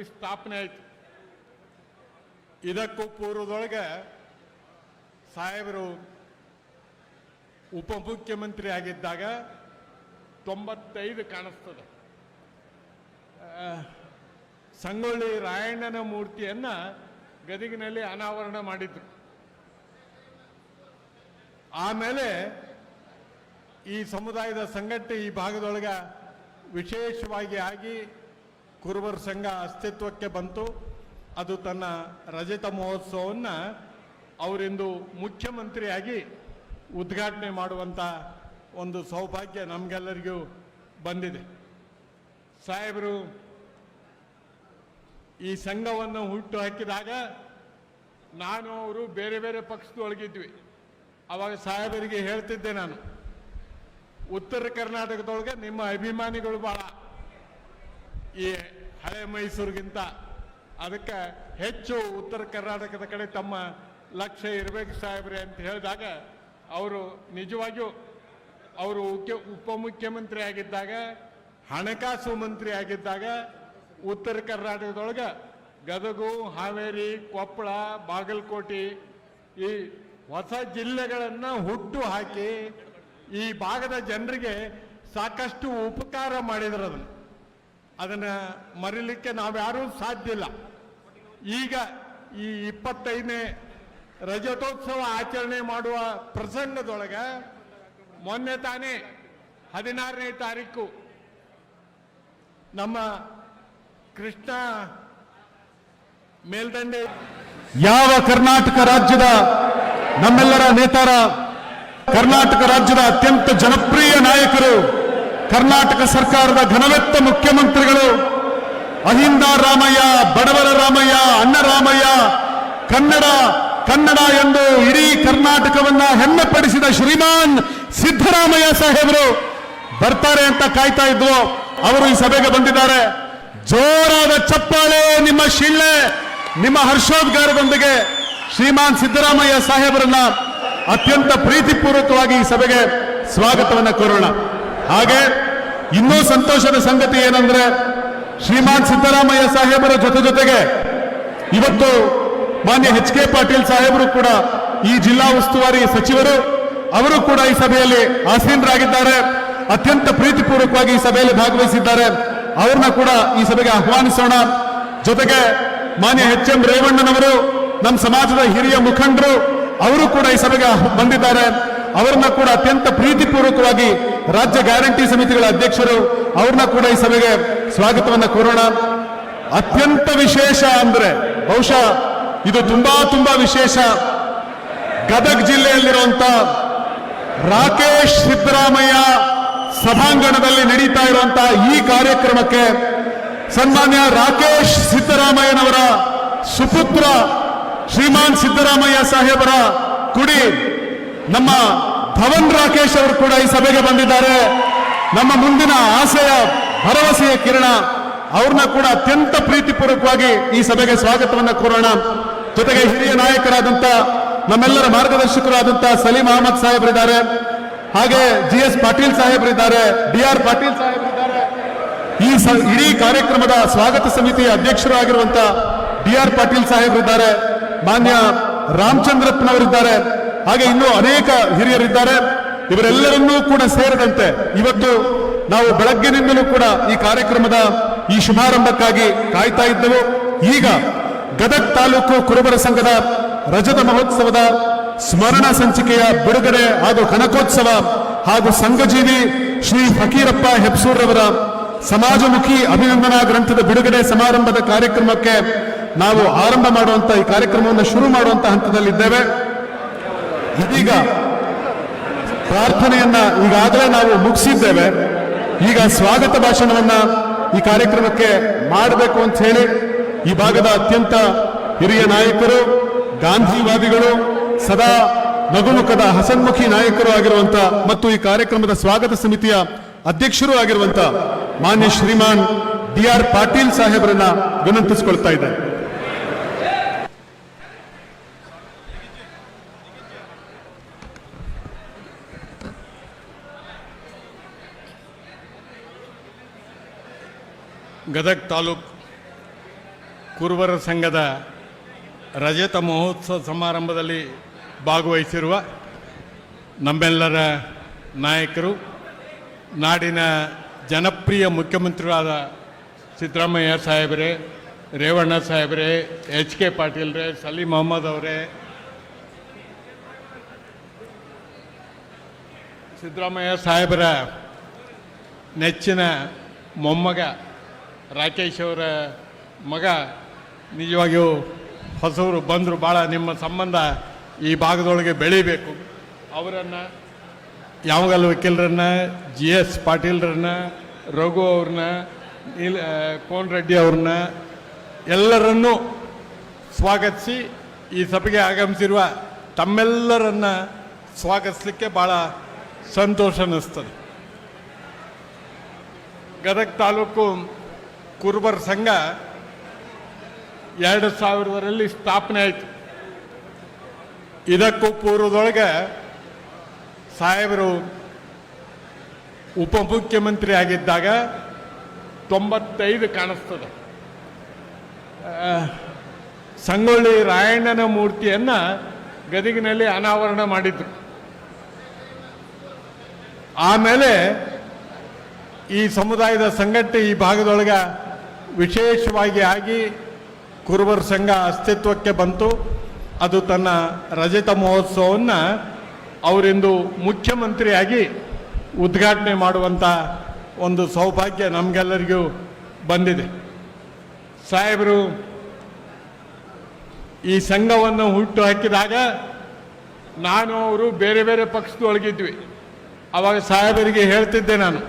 ಸ್ಥಾಪನೆ ಆಯಿತು. ಇದಕ್ಕೂ ಪೂರ್ವದೊಳಗೆ ಸಾಹೇಬರು ಉಪಮುಖ್ಯಮಂತ್ರಿ ಆಗಿದ್ದಾಗ 95 ಕಾಣಿಸ್ತದೆ. ಸಂಗೊಳ್ಳಿ ರಾಯಣ್ಣನ ಮೂರ್ತಿಯನ್ನು ಗದಗಿನಲ್ಲಿ ಅನಾವರಣ ಮಾಡಿದ್ರು. ಆಮೇಲೆ ಈ ಸಮುದಾಯದ ಸಂಘಟನೆ ಈ ಭಾಗದೊಳಗೆ ವಿಶೇಷವಾಗಿ ಆಗಿ ಕುರುಬರ ಸಂಘ ಅಸ್ತಿತ್ವಕ್ಕೆ ಬಂತು. ಅದು ತನ್ನ ರಜತ ಮಹೋತ್ಸವವನ್ನು ಅವರಿಂದು ಮುಖ್ಯಮಂತ್ರಿಯಾಗಿ ಉದ್ಘಾಟನೆ ಮಾಡುವಂಥ ಒಂದು ಸೌಭಾಗ್ಯ ನಮಗೆಲ್ಲರಿಗೂ ಬಂದಿದೆ. ಸಾಹೇಬರು ಈ ಸಂಘವನ್ನು ಹುಟ್ಟು ಹಾಕಿದಾಗ ನಾನು ಅವರು ಬೇರೆ ಬೇರೆ ಪಕ್ಷದೊಳಗಿದ್ವಿ. ಆವಾಗ ಸಾಹೇಬರಿಗೆ ಹೇಳ್ತಿದ್ದೆ, ನಾನು ಉತ್ತರ ಕರ್ನಾಟಕದೊಳಗೆ ನಿಮ್ಮ ಅಭಿಮಾನಿಗಳು ಭಾಳ, ಈ ಹಳೆ ಮೈಸೂರಿಗಿಂತ ಅದಕ್ಕೆ ಹೆಚ್ಚು ಉತ್ತರ ಕರ್ನಾಟಕದ ಕಡೆ ತಮ್ಮ ಲಕ್ಷ್ಯ ಇರಬೇಕು ಸಾಹೇಬ್ರೆ ಅಂತ ಹೇಳಿದಾಗ ಅವರು ನಿಜವಾಗಿಯೂ ಅವರು ಉಪಮುಖ್ಯಮಂತ್ರಿ ಆಗಿದ್ದಾಗ, ಹಣಕಾಸು ಮಂತ್ರಿ ಆಗಿದ್ದಾಗ ಉತ್ತರ ಕರ್ನಾಟಕದೊಳಗೆ ಗದಗು, ಹಾವೇರಿ, ಕೊಪ್ಪಳ, ಬಾಗಲಕೋಟೆ ಈ ಹೊಸ ಜಿಲ್ಲೆಗಳನ್ನು ಹುಟ್ಟು ಹಾಕಿ ಈ ಭಾಗದ ಜನರಿಗೆ ಸಾಕಷ್ಟು ಉಪಕಾರ ಮಾಡಿದ್ರು. ಅದನ್ನು ಮರೀಲಿಕ್ಕೆ ನಾವ್ಯಾರೂ ಸಾಧ್ಯ ಇಲ್ಲ. ಈಗ ಈ 25ನೇ ರಜತೋತ್ಸವ ಆಚರಣೆ ಮಾಡುವ ಪ್ರಸಂಗದೊಳಗೆ ಮೊನ್ನೆ ತಾನೇ 16ನೇ ತಾರೀಕು ನಮ್ಮ ಕೃಷ್ಣ ಮೇಲ್ದಂಡೆ ಯಾವ ಕರ್ನಾಟಕ ರಾಜ್ಯದ ನಮ್ಮೆಲ್ಲರ ನೇತಾರ, ಕರ್ನಾಟಕ ರಾಜ್ಯದ ಅತ್ಯಂತ ಜನಪ್ರಿಯ ನಾಯಕರು, ಕರ್ನಾಟಕ ಸರ್ಕಾರದ ಘನವೆತ್ತ ಮುಖ್ಯಮಂತ್ರಿಗಳು, ಅಹಿಂದ ರಾಮಯ್ಯ, ಬಡವರ ರಾಮಯ್ಯ, ಅಣ್ಣ ರಾಮಯ್ಯ, ಕನ್ನಡ ಎಂದು ಇಡೀ ಕರ್ನಾಟಕವನ್ನ ಹೆಮ್ಮೆಪಡಿಸಿದ ಶ್ರೀಮಾನ್ ಸಿದ್ದರಾಮಯ್ಯ ಸಾಹೇಬರು ಬರ್ತಾರೆ ಅಂತ ಕಾಯ್ತಾ ಇದ್ವು. ಅವರು ಈ ಸಭೆಗೆ ಬಂದಿದ್ದಾರೆ. ಜೋರಾದ ಚಪ್ಪಾಳೆ, ನಿಮ್ಮ ಶಿಳ್ಳೆ, ನಿಮ್ಮ ಹರ್ಷೋದ್ಗಾರದೊಂದಿಗೆ ಶ್ರೀಮಾನ್ ಸಿದ್ದರಾಮಯ್ಯ ಸಾಹೇಬರನ್ನ ಅತ್ಯಂತ ಪ್ರೀತಿಪೂರ್ವಕವಾಗಿ ಈ ಸಭೆಗೆ ಸ್ವಾಗತವನ್ನ ಕೋರೋಣ. ಹಾಗೆ ಇನ್ನೂ ಸಂತೋಷದ ಸಂಗತಿ ಏನಂದ್ರೆ, ಶ್ರೀಮಾನ್ ಸಿದ್ದರಾಮಯ್ಯ ಸಾಹೇಬರ ಜೊತೆಗೆ ಇವತ್ತು ಮಾನ್ಯ HK ಪಾಟೀಲ್ ಸಾಹೇಬರು ಕೂಡ, ಈ ಜಿಲ್ಲಾ ಉಸ್ತುವಾರಿ ಸಚಿವರು, ಅವರು ಕೂಡ ಈ ಸಭೆಯಲ್ಲಿ ಆಸೀನರಾಗಿದ್ದಾರೆ. ಅತ್ಯಂತ ಪ್ರೀತಿಪೂರ್ವಕವಾಗಿ ಈ ಸಭೆಯಲ್ಲಿ ಭಾಗವಹಿಸಿದ್ದಾರೆ. ಅವ್ರನ್ನ ಕೂಡ ಈ ಸಭೆಗೆ ಆಹ್ವಾನಿಸೋಣ. ಜೊತೆಗೆ ಮಾನ್ಯ HM ರೇವಣ್ಣನವರು, ನಮ್ಮ ಸಮಾಜದ ಹಿರಿಯ ಮುಖಂಡರು, ಅವರು ಕೂಡ ಈ ಸಭೆಗೆ ಬಂದಿದ್ದಾರೆ. ಅವರನ್ನ ಕೂಡ ಅತ್ಯಂತ ಪ್ರೀತಿಪೂರ್ವಕವಾಗಿ ರಾಜ್ಯ ಗ್ಯಾರಂಟಿ ಸಮಿತಿಗಳ ಅಧ್ಯಕ್ಷರು, ಅವ್ರನ್ನ ಕೂಡ ಈ ಸಭೆಗೆ ಸ್ವಾಗತವನ್ನ ಕೋರೋಣ. ಅತ್ಯಂತ ವಿಶೇಷ ಅಂದ್ರೆ ಬಹುಶಃ ಇದು ತುಂಬಾ ವಿಶೇಷ. ಗದಗ ಜಿಲ್ಲೆಯಲ್ಲಿರುವಂತ ರಾಕೇಶ್ ಸಿದ್ದರಾಮಯ್ಯ ಸಭಾಂಗಣದಲ್ಲಿ ನಡೀತಾ ಇರುವಂತಹ ಈ ಕಾರ್ಯಕ್ರಮಕ್ಕೆ ಸನ್ಮಾನ್ಯ ರಾಕೇಶ್ ಸಿದ್ದರಾಮಯ್ಯನವರ ಸುಪುತ್ರ ಶ್ರೀಮಾನ್ ಸಿದ್ದರಾಮಯ್ಯ ಸಾಹೇಬರ ಕುಡಿ ನಮ್ಮ ಧವನ್ ರಾಕೇಶ್ ಅವರು ಕೂಡ ಈ ಸಭೆಗೆ ಬಂದಿದ್ದಾರೆ. ನಮ್ಮ ಮುಂದಿನ ಆಸೆಯ ಭರವಸೆಯ ಕಿರಣ, ಅವ್ರನ್ನ ಕೂಡ ಅತ್ಯಂತ ಪ್ರೀತಿಪೂರ್ವಕವಾಗಿ ಈ ಸಭೆಗೆ ಸ್ವಾಗತವನ್ನ ಕೋರೋಣ. ಜೊತೆಗೆ ಹಿರಿಯ ನಾಯಕರಾದಂತ, ನಮ್ಮೆಲ್ಲರ ಮಾರ್ಗದರ್ಶಕರಾದಂತ ಸಲೀಂ ಅಹಮದ್ ಸಾಹೇಬರಿದ್ದಾರೆ. ಹಾಗೆ GS ಪಾಟೀಲ್ ಸಾಹೇಬರಿದ್ದಾರೆ, DR ಪಾಟೀಲ್ ಸಾಹೇಬರಿದ್ದಾರೆ. ಈ ಇಡೀ ಕಾರ್ಯಕ್ರಮದ ಸ್ವಾಗತ ಸಮಿತಿಯ ಅಧ್ಯಕ್ಷರು ಆಗಿರುವಂತ DR ಪಾಟೀಲ್ ಸಾಹೇಬರಿದ್ದಾರೆ. ಮಾನ್ಯ ರಾಮಚಂದ್ರಪ್ಪನವರಿದ್ದಾರೆ. ಹಾಗೆ ಇನ್ನೂ ಅನೇಕ ಹಿರಿಯರಿದ್ದಾರೆ. ಇವರೆಲ್ಲರನ್ನೂ ಕೂಡ ಸೇರಿದಂತೆ ಇವತ್ತು ನಾವು ಬೆಳಗ್ಗಿನಿಂದಲೂ ಕೂಡ ಈ ಕಾರ್ಯಕ್ರಮದ ಈ ಶುಭಾರಂಭಕ್ಕಾಗಿ ಕಾಯ್ತಾ ಇದ್ದೆವು. ಈಗ ಗದಗ ತಾಲೂಕು ಕುರುಬರ ಸಂಘದ ರಜತ ಮಹೋತ್ಸವದ ಸ್ಮರಣ ಸಂಚಿಕೆಯ ಬಿಡುಗಡೆ ಹಾಗೂ ಕನಕೋತ್ಸವ ಹಾಗೂ ಸಂಘಜೀವಿ ಶ್ರೀ ಫಕೀರಪ್ಪ ಹೆಬ್ಸೂರ್ರವರ ಸಮಾಜಮುಖಿ ಅಭಿನಂದನಾ ಗ್ರಂಥದ ಬಿಡುಗಡೆ ಸಮಾರಂಭದ ಕಾರ್ಯಕ್ರಮಕ್ಕೆ ನಾವು ಆರಂಭ ಮಾಡುವಂತ ಈ ಕಾರ್ಯಕ್ರಮವನ್ನು ಶುರು ಮಾಡುವಂತ ಹಂತದಲ್ಲಿದ್ದೇವೆ. ಇದೀಗ ಪ್ರಾರ್ಥನೆಯನ್ನ ಈಗಾಗಲೇ ನಾವು ಮುಗಿಸಿದ್ದೇವೆ. ಈಗ ಸ್ವಾಗತ ಭಾಷಣವನ್ನ ಈ ಕಾರ್ಯಕ್ರಮಕ್ಕೆ ಮಾಡಬೇಕು ಅಂತ ಹೇಳಿ ಈ ಭಾಗದ ಅತ್ಯಂತ ಹಿರಿಯ ನಾಯಕರು, ಗಾಂಧಿವಾದಿಗಳು, ಸದಾ ನಗುಮುಖದ ಹಸನ್ಮುಖಿ ನಾಯಕರು ಆಗಿರುವಂತ ಮತ್ತು ಈ ಕಾರ್ಯಕ್ರಮದ ಸ್ವಾಗತ ಸಮಿತಿಯ ಅಧ್ಯಕ್ಷರು ಆಗಿರುವಂತ ಮಾನ್ಯ ಶ್ರೀಮಾನ್ DR ಪಾಟೀಲ್ ಸಾಹೇಬರನ್ನ ವಿನಂತಿಸಿಕೊಳ್ತಾ ಇದ್ದಾರೆ. ಗದಗ ತಾಲೂಕು ಕುರುಬರ ಸಂಘದ ರಜತ ಮಹೋತ್ಸವ ಸಮಾರಂಭದಲ್ಲಿ ಭಾಗವಹಿಸಿರುವ ನಮ್ಮೆಲ್ಲರ ನಾಯಕರು, ನಾಡಿನ ಜನಪ್ರಿಯ ಮುಖ್ಯಮಂತ್ರಿಗಳಾದ ಸಿದ್ದರಾಮಯ್ಯ ಸಾಹೇಬರೇ, ರೇವಣ್ಣ ಸಾಹೇಬರೇ, HK ಪಾಟೀಲ್ರೇ, ಸಲೀಂ ಅಹಮದ್ ಅವರೇ, ಸಿದ್ದರಾಮಯ್ಯ ಸಾಹೇಬರ ನೆಚ್ಚಿನ ಮೊಮ್ಮಗ ರಾಕೇಶ್ ಅವರ ಮಗ, ನಿಜವಾಗಿಯೂ ಹೊಸವರು ಬಂದರು, ಭಾಳ ನಿಮ್ಮ ಸಂಬಂಧ ಈ ಭಾಗದೊಳಗೆ ಬೆಳೀಬೇಕು. ಅವರನ್ನು ಯಾವಾಗಲ್ ವಕೀಲರನ್ನ, GS ಪಾಟೀಲ್ರನ್ನ, ರಘು ಅವ್ರನ್ನ, ಕೋನ್ ರೆಡ್ಡಿ ಅವ್ರನ್ನ ಎಲ್ಲರನ್ನೂ ಸ್ವಾಗತಿಸಿ ಈ ಸಭೆಗೆ ಆಗಮಿಸಿರುವ ತಮ್ಮೆಲ್ಲರನ್ನ ಸ್ವಾಗತಿಸಲಿಕ್ಕೆ ಭಾಳ ಸಂತೋಷ ಅನ್ನಿಸ್ತದೆ. ಗದಗ ತಾಲೂಕು ಕುರುಬರ ಸಂಘ 2000ರಲ್ಲಿ ಸ್ಥಾಪನೆ ಆಯಿತು. ಇದಕ್ಕೂ ಪೂರ್ವದೊಳಗೆ ಸಾಹೇಬರು ಉಪಮುಖ್ಯಮಂತ್ರಿ ಆಗಿದ್ದಾಗ 95 ಕಾಣಿಸ್ತದೆ. ಸಂಗೊಳ್ಳಿ ರಾಯಣ್ಣನ ಮೂರ್ತಿಯನ್ನು ಗದಗಿನಲ್ಲಿ ಅನಾವರಣ ಮಾಡಿದ್ರು. ಆಮೇಲೆ ಈ ಸಮುದಾಯದ ಸಂಘಟನೆ ಈ ಭಾಗದೊಳಗೆ ವಿಶೇಷವಾಗಿ ಆಗಿ ಕುರುಬರ ಸಂಘ ಅಸ್ತಿತ್ವಕ್ಕೆ ಬಂತು. ಅದು ತನ್ನ ರಜತ ಮಹೋತ್ಸವವನ್ನು ಅವರಿಂದು ಮುಖ್ಯಮಂತ್ರಿಯಾಗಿ ಉದ್ಘಾಟನೆ ಮಾಡುವಂಥ ಒಂದು ಸೌಭಾಗ್ಯ ನಮಗೆಲ್ಲರಿಗೂ ಬಂದಿದೆ. ಸಾಹೇಬರು ಈ ಸಂಘವನ್ನು ಹುಟ್ಟು ಹಾಕಿದಾಗ ನಾನು ಅವರು ಬೇರೆ ಬೇರೆ ಪಕ್ಷದೊಳಗಿದ್ವಿ. ಆವಾಗ ಸಾಹೇಬರಿಗೆ ಹೇಳ್ತಿದ್ದೆ ನಾನು,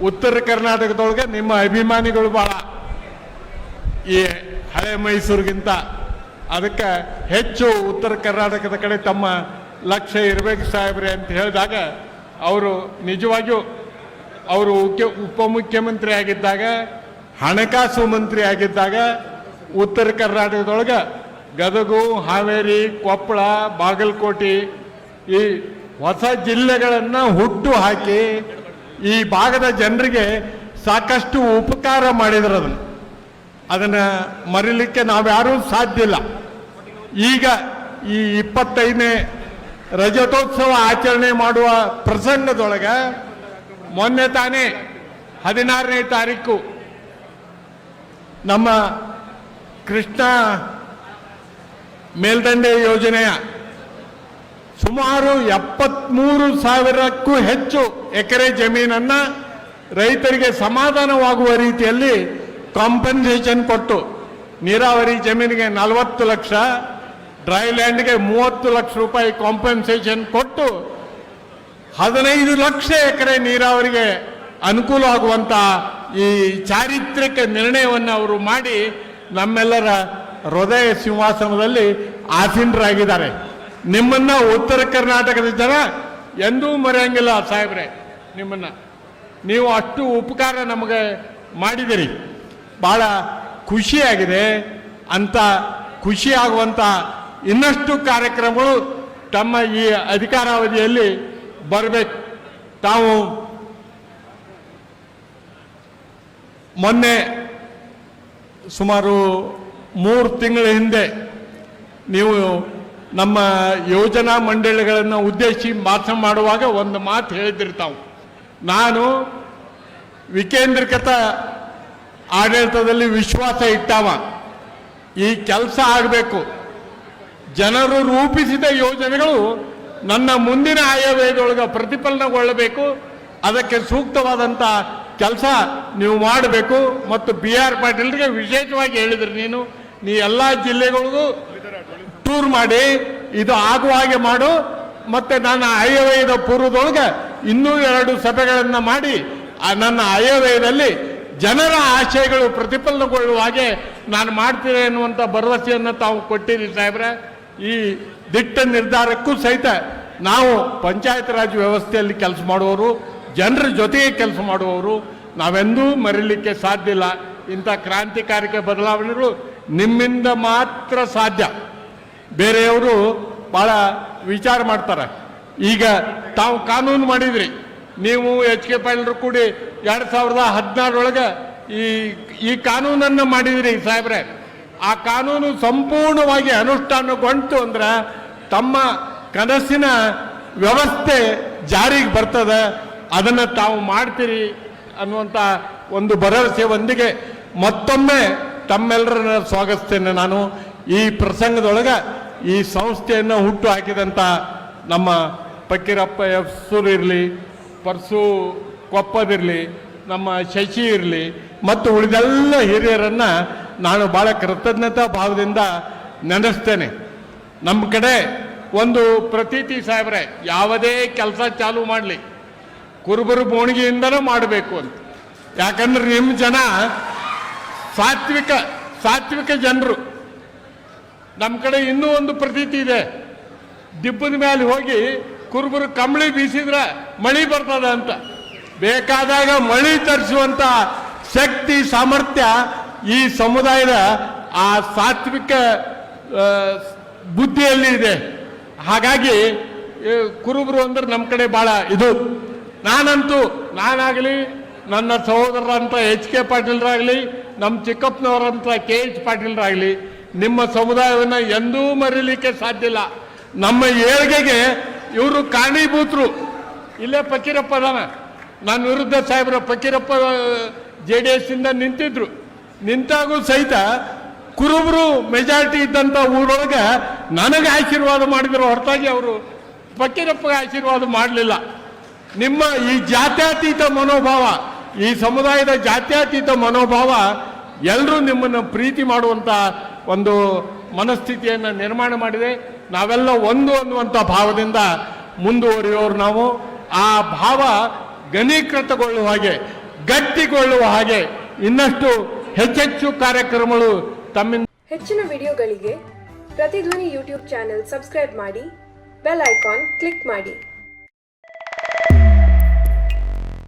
ಉತ್ತರ ಕರ್ನಾಟಕದೊಳಗೆ ನಿಮ್ಮ ಅಭಿಮಾನಿಗಳು ಭಾಳ, ಈ ಹಳೆ ಮೈಸೂರಿಗಿಂತ ಅದಕ್ಕೆ ಹೆಚ್ಚು ಉತ್ತರ ಕರ್ನಾಟಕದ ಕಡೆ ತಮ್ಮ ಲಕ್ಷ್ಯ ಇರಬೇಕು ಸಾಹೇಬ್ರೆ ಅಂತ ಹೇಳಿದಾಗ, ಅವರು ನಿಜವಾಗಿಯೂ ಅವರು ಉಪಮುಖ್ಯಮಂತ್ರಿ ಆಗಿದ್ದಾಗ, ಹಣಕಾಸು ಮಂತ್ರಿ ಆಗಿದ್ದಾಗ ಉತ್ತರ ಕರ್ನಾಟಕದೊಳಗೆ ಗದಗು, ಹಾವೇರಿ, ಕೊಪ್ಪಳ, ಬಾಗಲಕೋಟೆ ಈ ಹೊಸ ಜಿಲ್ಲೆಗಳನ್ನು ಹುಟ್ಟು ಹಾಕಿ ಈ ಭಾಗದ ಜನರಿಗೆ ಸಾಕಷ್ಟು ಉಪಕಾರ ಮಾಡಿದ್ರು. ಅದನ್ನು ಮರೀಲಿಕ್ಕೆ ನಾವ್ಯಾರೂ ಸಾಧ್ಯ ಇಲ್ಲ. ಈಗ ಈ 25ನೇ ರಜತೋತ್ಸವ ಆಚರಣೆ ಮಾಡುವ ಪ್ರಸಂಗದೊಳಗೆ ಮೊನ್ನೆ ತಾನೇ 16ನೇ ತಾರೀಕು ನಮ್ಮ ಕೃಷ್ಣ ಮೇಲ್ದಂಡೆ ಯೋಜನೆಯ ಸುಮಾರು 73,000ಕ್ಕೂ ಹೆಚ್ಚು ಎಕರೆ ಜಮೀನನ್ನು ರೈತರಿಗೆ ಸಮಾಧಾನವಾಗುವ ರೀತಿಯಲ್ಲಿ ಕಾಂಪನ್ಸೇಷನ್ ಕೊಟ್ಟು, ನೀರಾವರಿ ಜಮೀನಿಗೆ 40 ಲಕ್ಷ, ಡ್ರೈ ಲ್ಯಾಂಡ್ಗೆ 30 ಲಕ್ಷ ರೂಪಾಯಿ ಕಾಂಪನ್ಸೇಷನ್ ಕೊಟ್ಟು 15 ಲಕ್ಷ ಎಕರೆ ನೀರಾವರಿಗೆ ಅನುಕೂಲ ಆಗುವಂಥ ಈ ಚಾರಿತ್ರಿಕ ನಿರ್ಣಯವನ್ನು ಅವರು ಮಾಡಿ ನಮ್ಮೆಲ್ಲರ ಹೃದಯ ಸಿಂಹಾಸನದಲ್ಲಿ ಆಸೀನರಾಗಿದ್ದಾರೆ. ನಿಮ್ಮನ್ನ ಉತ್ತರ ಕರ್ನಾಟಕದ ಜನ ಎಂದೂ ಮರೆಯಂಗಿಲ್ಲ ಸಾಹೇಬ್ರೆ. ನಿಮ್ಮನ್ನ ನೀವು ಅಷ್ಟು ಉಪಕಾರ ನಮಗೆ ಮಾಡಿದಿರಿ. ಭಾಳ ಖುಷಿಯಾಗಿದೆ. ಅಂತ ಖುಷಿಯಾಗುವಂಥ ಇನ್ನಷ್ಟು ಕಾರ್ಯಕ್ರಮಗಳು ತಮ್ಮ ಈ ಅಧಿಕಾರಾವಧಿಯಲ್ಲಿ ಬರಬೇಕು. ತಾವು ಮೊನ್ನೆ ಸುಮಾರು 3 ತಿಂಗಳ ಹಿಂದೆ ನೀವು ನಮ್ಮ ಯೋಜನಾ ಮಂಡಳಿಗಳನ್ನು ಉದ್ದೇಶಿಸಿ ಭಾಷಣ ಮಾಡುವಾಗ ಒಂದು ಮಾತು ಹೇಳಿದಿರ್ತಾವೆ, ನಾನು ವಿಕೇಂದ್ರೀಕೃತ ಆಡಳಿತದಲ್ಲಿ ವಿಶ್ವಾಸ ಇಟ್ಟವ, ಈ ಕೆಲಸ ಆಗಬೇಕು, ಜನರು ರೂಪಿಸಿದ ಯೋಜನೆಗಳು ನನ್ನ ಮುಂದಿನ ಆಯವ್ಯಯದೊಳಗೆ ಪ್ರತಿಫಲನಗೊಳ್ಳಬೇಕು, ಅದಕ್ಕೆ ಸೂಕ್ತವಾದಂಥ ಕೆಲಸ ನೀವು ಮಾಡಬೇಕು. ಮತ್ತು BR ಪಾಟೀಲ್ರಿಗೆ ವಿಶೇಷವಾಗಿ ಹೇಳಿದ್ರಿ, ನೀ ಎಲ್ಲ ಜಿಲ್ಲೆಗಳಿಗೂ ಟೂರ್ ಮಾಡಿ ಇದು ಆಗುವ ಹಾಗೆ ಮಾಡು, ಮತ್ತು ನನ್ನ ಆಯವ್ಯಯದ ಪೂರ್ವದೊಳಗೆ ಇನ್ನೂ 2 ಸಭೆಗಳನ್ನು ಮಾಡಿ ನನ್ನ ಆಯವ್ಯಯದಲ್ಲಿ ಜನರ ಆಶಯಗಳು ಪ್ರತಿಫಲನಗೊಳ್ಳುವ ಹಾಗೆ ನಾನು ಮಾಡ್ತೀನಿ ಅನ್ನುವಂಥ ಭರವಸೆಯನ್ನು ತಾವು ಕೊಟ್ಟಿರಿ ಸಾಹೇಬ್ರೆ. ಈ ದಿಟ್ಟ ನಿರ್ಧಾರಕ್ಕೂ ಸಹಿತ ನಾವು ಪಂಚಾಯತ್ ರಾಜ್ ವ್ಯವಸ್ಥೆಯಲ್ಲಿ ಕೆಲಸ ಮಾಡುವವರು, ಜನರ ಜೊತೆಗೆ ಕೆಲಸ ಮಾಡುವವರು, ನಾವೆಂದೂ ಮರೀಲಿಕ್ಕೆ ಸಾಧ್ಯ ಇಲ್ಲ. ಇಂಥ ಕ್ರಾಂತಿಕಾರಿಕ ಬದಲಾವಣೆಗಳು ನಿಮ್ಮಿಂದ ಮಾತ್ರ ಸಾಧ್ಯ. ಬೇರೆಯವರು ಭಾಳ ವಿಚಾರ ಮಾಡ್ತಾರೆ. ಈಗ ತಾವು ಕಾನೂನು ಮಾಡಿದ್ರಿ, ನೀವು HK ಪಾಟೀಲರು ಕೂಡಿ 2016 ಒಳಗೆ ಈ ಕಾನೂನನ್ನು ಮಾಡಿದಿರಿ ಸಾಹೇಬ್ರೆ. ಆ ಕಾನೂನು ಸಂಪೂರ್ಣವಾಗಿ ಅನುಷ್ಠಾನಗೊಂಡು ಅಂದ್ರೆ ತಮ್ಮ ಕನಸಿನ ವ್ಯವಸ್ಥೆ ಜಾರಿಗೆ ಬರ್ತದೆ, ಅದನ್ನು ತಾವು ಮಾಡ್ತೀರಿ ಅನ್ನುವಂಥ ಒಂದು ಭರವಸೆಯೊಂದಿಗೆ ಮತ್ತೊಮ್ಮೆ ತಮ್ಮೆಲ್ಲರನ್ನ ಸ್ವಾಗತಿಸ್ತೇನೆ. ನಾನು ಈ ಪ್ರಸಂಗದೊಳಗೆ ಈ ಸಂಸ್ಥೆಯನ್ನು ಹುಟ್ಟು ಹಾಕಿದಂಥ ನಮ್ಮ ಫಕೀರಪ್ಪ ಎಫ್ಸೂರ್ ಇರಲಿ, ಪರ್ಸು ಕೊಪ್ಪದಿರಲಿ, ನಮ್ಮ ಶಶಿ ಇರಲಿ ಮತ್ತು ಉಳಿದೆಲ್ಲ ಹಿರಿಯರನ್ನು ನಾನು ಭಾಳ ಕೃತಜ್ಞತಾ ಭಾವದಿಂದ ನೆನೆಸ್ತೇನೆ. ನಮ್ಮ ಕಡೆ ಒಂದು ಪ್ರತೀತಿ ಸಾಹೇಬ್ರೆ, ಯಾವುದೇ ಕೆಲಸ ಚಾಲು ಮಾಡಲಿ ಕುರುಬರು ಬೋಣಿಗೆಯಿಂದನೂ ಮಾಡಬೇಕು ಅಂತ. ಯಾಕಂದ್ರೆ ನಿಮ್ಮ ಜನ ಸಾತ್ವಿಕ ಜನರು. ನಮ್ಮ ಕಡೆ ಇನ್ನೂ ಒಂದು ಪ್ರತೀತಿ ಇದೆ, ದಿಬ್ಬದ ಮೇಲೆ ಹೋಗಿ ಕುರುಬರು ಕಂಬಳಿ ಬೀಸಿದ್ರೆ ಮಳೆ ಬರ್ತದ ಅಂತ. ಬೇಕಾದಾಗ ಮಳೆ ತರಿಸುವಂಥ ಶಕ್ತಿ ಸಾಮರ್ಥ್ಯ ಈ ಸಮುದಾಯದ ಆ ಸಾತ್ವಿಕ ಬುದ್ಧಿಯಲ್ಲಿ ಇದೆ. ಹಾಗಾಗಿ ಕುರುಬರು ಅಂದ್ರೆ ನಮ್ಮ ಕಡೆ ಭಾಳ ಇದು. ನಾನಾಗಲಿ, ನನ್ನ ಸಹೋದರರಂತ H.K. ಪಾಟೀಲ್ರಾಗಲಿ, ನಮ್ಮ ಚಿಕ್ಕಪ್ಪನವರಂತ K.H. ಪಾಟೀಲ್ರಾಗಲಿ ನಿಮ್ಮ ಸಮುದಾಯವನ್ನು ಎಂದೂ ಮರೀಲಿಕ್ಕೆ ಸಾಧ್ಯ ಇಲ್ಲ. ನಮ್ಮ ಏಳ್ಗೆಗೆ ಇವರು ಕಾರಣೀಭೂತರು. ಇಲ್ಲೇ ಫಕೀರಪ್ಪ ಅದಾನ, ನನ್ನ ವಿರುದ್ಧ ಸಾಹೇಬ್ರ ಫಕೀರಪ್ಪ JDS ಇಂದ ನಿಂತಿದ್ರು. ನಿಂತಾಗೂ ಸಹಿತ ಕುರುಬರು ಮೆಜಾರಿಟಿ ಇದ್ದಂಥ ಊರೊಳಗೆ ನನಗೆ ಆಶೀರ್ವಾದ ಮಾಡಿದ್ರು ಹೊರತಾಗಿ ಅವರು ಫಕೀರಪ್ಪಗೆ ಆಶೀರ್ವಾದ ಮಾಡಲಿಲ್ಲ. ನಿಮ್ಮ ಈ ಜಾತ್ಯತೀತ ಮನೋಭಾವ, ಈ ಸಮುದಾಯದ ಜಾತ್ಯತೀತ ಮನೋಭಾವ ಎಲ್ಲರೂ ನಿಮ್ಮನ್ನು ಪ್ರೀತಿ ಮಾಡುವಂಥ ಒಂದು ಮನಸ್ಥಿತಿಯನ್ನು ನಿರ್ಮಾಣ ಮಾಡಿದೆ. ನಾವೆಲ್ಲ ಒಂದು ಅನ್ನುವಂಥ ಭಾವದಿಂದ ಮುಂದುವರಿಯೋರು ನಾವು. ಆ ಭಾವ ಘನೀಕೃತಗೊಳ್ಳುವ ಹಾಗೆ, ಗಟ್ಟಿಗೊಳ್ಳುವ ಹಾಗೆ ಇನ್ನಷ್ಟು ಹೆಚ್ಚೆಚ್ಚು ಕಾರ್ಯಕ್ರಮಗಳು ತಮ್ಮಿಂದ. ಹೆಚ್ಚಿನ ವಿಡಿಯೋಗಳಿಗೆ ಪ್ರತಿಧ್ವನಿ ಯೂಟ್ಯೂಬ್ ಚಾನೆಲ್ ಸಬ್ಸ್ಕ್ರೈಬ್ ಮಾಡಿ, ಬೆಲ್ ಐಕಾನ್ ಕ್ಲಿಕ್ ಮಾಡಿ.